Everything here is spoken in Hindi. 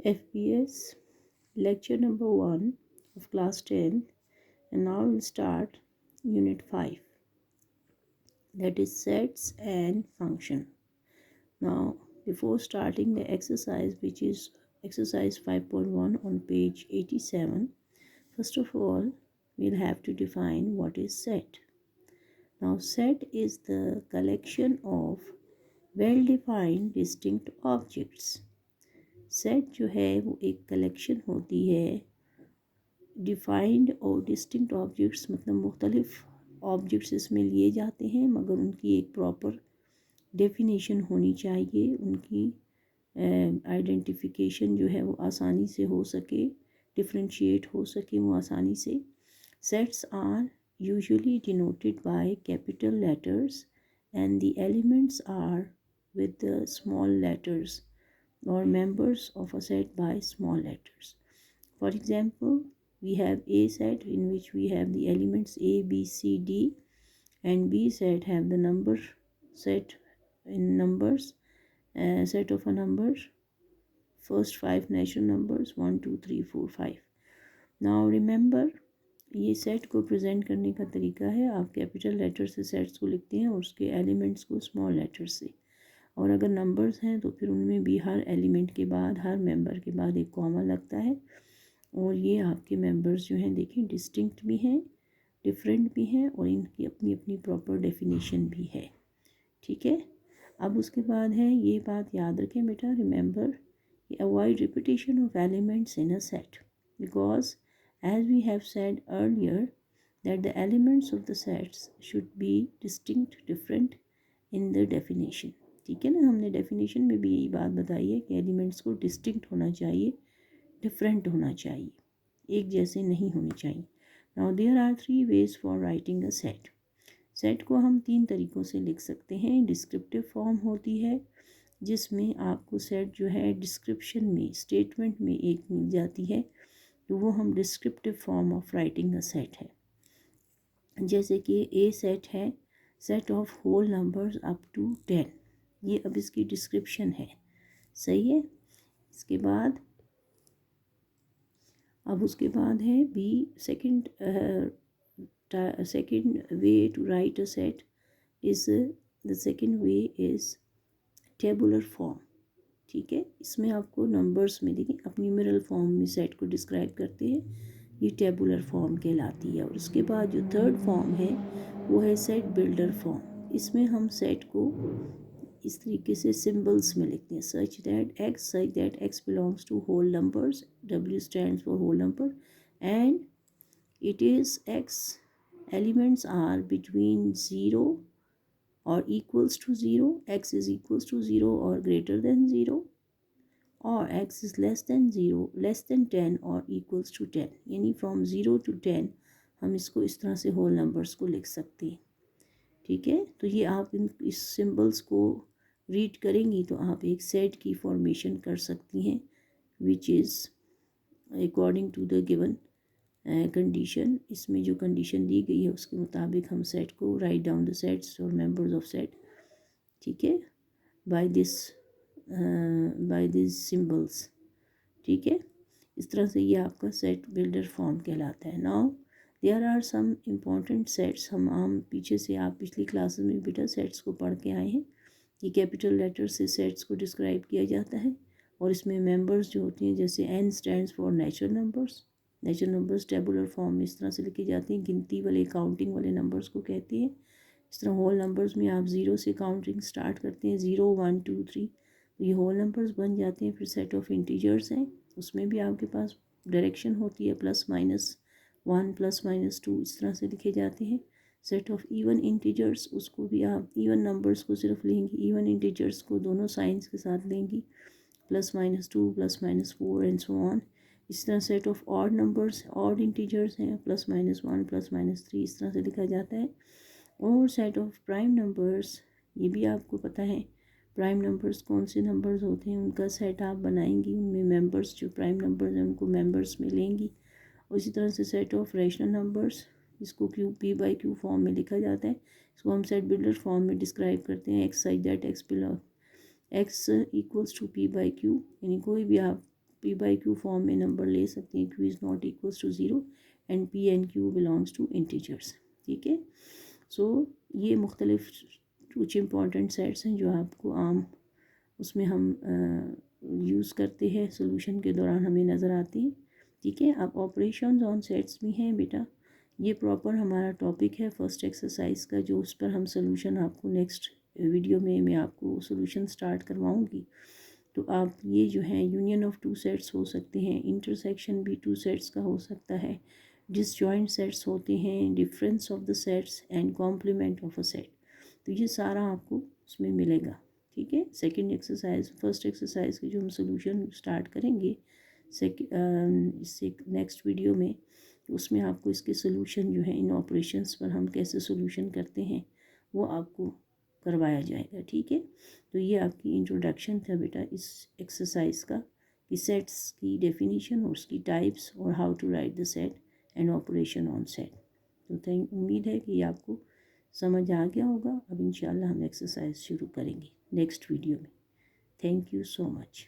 FPS lecture number 1 of class 10, and now we'll start unit 5, that is sets and function. Now before starting the exercise, which is exercise 5.1 on page 87, first of all we'll have to define what is set. Now set is the collection of well defined distinct objects. Set जो है वो एक कलेक्शन होती है डिफाइंड और डिस्टिंक्ट ऑब्जेक्ट्स, मतलब मुख्तलिफ ऑब्जेक्ट्स इसमें लिए जाते हैं मगर उनकी एक प्रॉपर डेफिनेशन होनी चाहिए, उनकी आइडेंटिफिकेशन जो है वो आसानी से हो सके, डिफ्रेंशिएट हो सके वो आसानी से. Sets are usually denoted by capital letters and the elements are with the small letters or members of a set by small letters. For example, we have A set in which we have the elements A, B, C, D, and B set have the number set in numbers, set of a number, first 5 natural numbers 1, 2, 3, 4, 5. Now remember, ये सेट को प्रेजेंट करने का तरीका है, आप कैपिटल लेटर से सेट्स को लिखते हैं और उसके एलिमेंट्स को स्मॉल लेटर से, और अगर नंबर्स हैं तो फिर उनमें भी हर एलिमेंट के बाद, हर मेंबर के बाद एक कॉमा लगता है. और ये आपके मेंबर्स जो हैं देखिए डिस्टिंक्ट भी हैं, डिफरेंट भी हैं, और इनकी अपनी अपनी प्रॉपर डेफिनेशन भी है. ठीक है, अब उसके बाद है, ये बात याद रखें बेटा, remember, avoid repetition of elements in a set, because as we have said earlier that the elements of the sets should be distinct, different in the definition. ठीक है ना, हमने डेफिनेशन में भी यही बात बताई है कि एलिमेंट्स को डिस्टिंक्ट होना चाहिए, डिफरेंट होना चाहिए, एक जैसे नहीं होने चाहिए. Now there are 3 ways for writing a set. Set को हम 3 तरीक़ों से लिख सकते हैं. डिस्क्रिप्टिव फॉर्म होती है जिसमें आपको सेट जो है डिस्क्रिप्शन में, स्टेटमेंट में एक मिल जाती है, तो वो हम descriptive form of writing a set है. जैसे कि ए सेट है, set of whole numbers up to 10. ये अब इसकी डिस्क्रिप्शन है, सही है. इसके बाद अब उसके बाद है B second way to write a set is, the second way is tabular form. ठीक है, इसमें आपको नंबर्स मिलेंगे, आप न्यूमेरल फॉर्म में सेट को डिस्क्राइब करते हैं, ये टेबुलर फॉर्म कहलाती है. और उसके बाद जो थर्ड फॉर्म है वो है सेट बिल्डर फॉर्म. इसमें हम सेट को इस तरीके से सिंबल्स में लिखते हैं, such that x belongs to whole numbers, W stands for whole number, and it is x elements are between 0 और equals to 0, x is equals to 0 or greater than 0, or x is less than 0, less than 10 और equals to 10. यानी from 0 to 10 हम इसको इस तरह से होल नंबर्स को लिख सकते हैं. ठीक है, तो ये आप इस सिंबल्स को रीड करेंगी तो आप एक सेट की फॉर्मेशन कर सकती हैं, which is according to the given condition. इसमें जो कंडीशन दी गई है उसके मुताबिक हम सेट को राइट डाउन द सेट्स और मेंबर्स ऑफ सेट. ठीक है, बाय दिस सिंबल्स. ठीक है, इस तरह से ये आपका सेट बिल्डर फॉर्म कहलाता है. Now there are some important sets. हम आम पीछे से आप पिछली क्लासेस में बेटा सेट्स को पढ़ के आए हैं. ये कैपिटल लेटर से सेट्स को डिस्क्राइब किया जाता है, और इसमें मेंबर्स जो होती हैं, जैसे N stands for natural numbers. Natural numbers tabular form में इस तरह से लिखे जाते हैं, गिनती वाले, काउंटिंग वाले नंबर्स को कहते हैं. इस तरह होल नंबर्स में आप 0 से काउंटिंग स्टार्ट करते हैं, 0, 1, 2, 3, तो ये होल नंबर्स बन जाते हैं. फिर सेट ऑफ इंटीजर्स हैं, उसमें भी आपके पास डायरेक्शन होती है, +-1, +-2, इस तरह से लिखे जाते हैं. सेट ऑफ इवन इंटीजर्स, उसको भी आप इवन नंबर्स को सिर्फ लेंगी, इवन इंटीजर्स को दोनों साइंस के साथ लेंगी, +-2, +-4 एंड सो ऑन. इस तरह set of odd numbers, odd integers हैं, +-1, +-3, इस तरह से लिखा जाता है. और सेट ऑफ प्राइम नंबर्स, ये भी आपको पता है प्राइम नंबर्स कौन से नंबर्स होते हैं, उनका सेट आप बनाएंगी, उनमें मेंबर्स जो प्राइम नंबर्स हैं उनको मेंबर्स में लेंगी. उसी तरह से सेट ऑफ रैशनल नंबर्स, इसको P/Q फॉर्म में लिखा जाता है, इसको हम सेट बिल्डर फॉर्म में डिस्क्राइब करते हैं. X such that x equals to P/Q, यानी कोई भी आप पी बाई क्यू फॉर्म में नंबर ले सकते हैं, Q is not equals to zero and P and Q belongs to integers. ठीक है, सो ये मुख्तलिफ कुछ इंपॉर्टेंट सेट्स हैं जो आपको आम उसमें हम यूज़ करते हैं, सोल्यूशन के दौरान हमें नज़र आती हैं। ठीक है, अब ऑपरेशंस ऑन सेट्स भी हैं बेटा, ये प्रॉपर हमारा टॉपिक है फर्स्ट एक्सरसाइज का, जो उस पर हम सोल्यूशन आपको नेक्स्ट वीडियो में मैं आपको सोल्यूशन स्टार्ट करवाऊंगी। तो आप ये जो है यूनियन ऑफ टू सेट्स हो सकते हैं, इंटरसेक्शन भी टू सेट्स का हो सकता है, डिसजॉइंट सेट्स होते हैं, difference of the sets and complement of a set, तो ये सारा आपको उसमें मिलेगा। ठीक है, सेकंड एक्सरसाइज फर्स्ट एक्सरसाइज के जो हम सोल्यूशन स्टार्ट करेंगे इससे नेक्स्ट वीडियो में, उसमें आपको इसके सोल्यूशन जो है इन ऑपरेशंस पर हम कैसे सोल्यूशन करते हैं वो आपको करवाया जाएगा। ठीक है, तो ये आपकी इंट्रोडक्शन था बेटा इस एक्सरसाइज का, कि सेट्स की डेफिनीशन और उसकी टाइप्स और how to write the set and operation on set. तो उम्मीद है कि आपको समझ आ गया होगा। अब इंशाल्लाह हम एक्सरसाइज शुरू करेंगे नेक्स्ट वीडियो में। Thank you so much.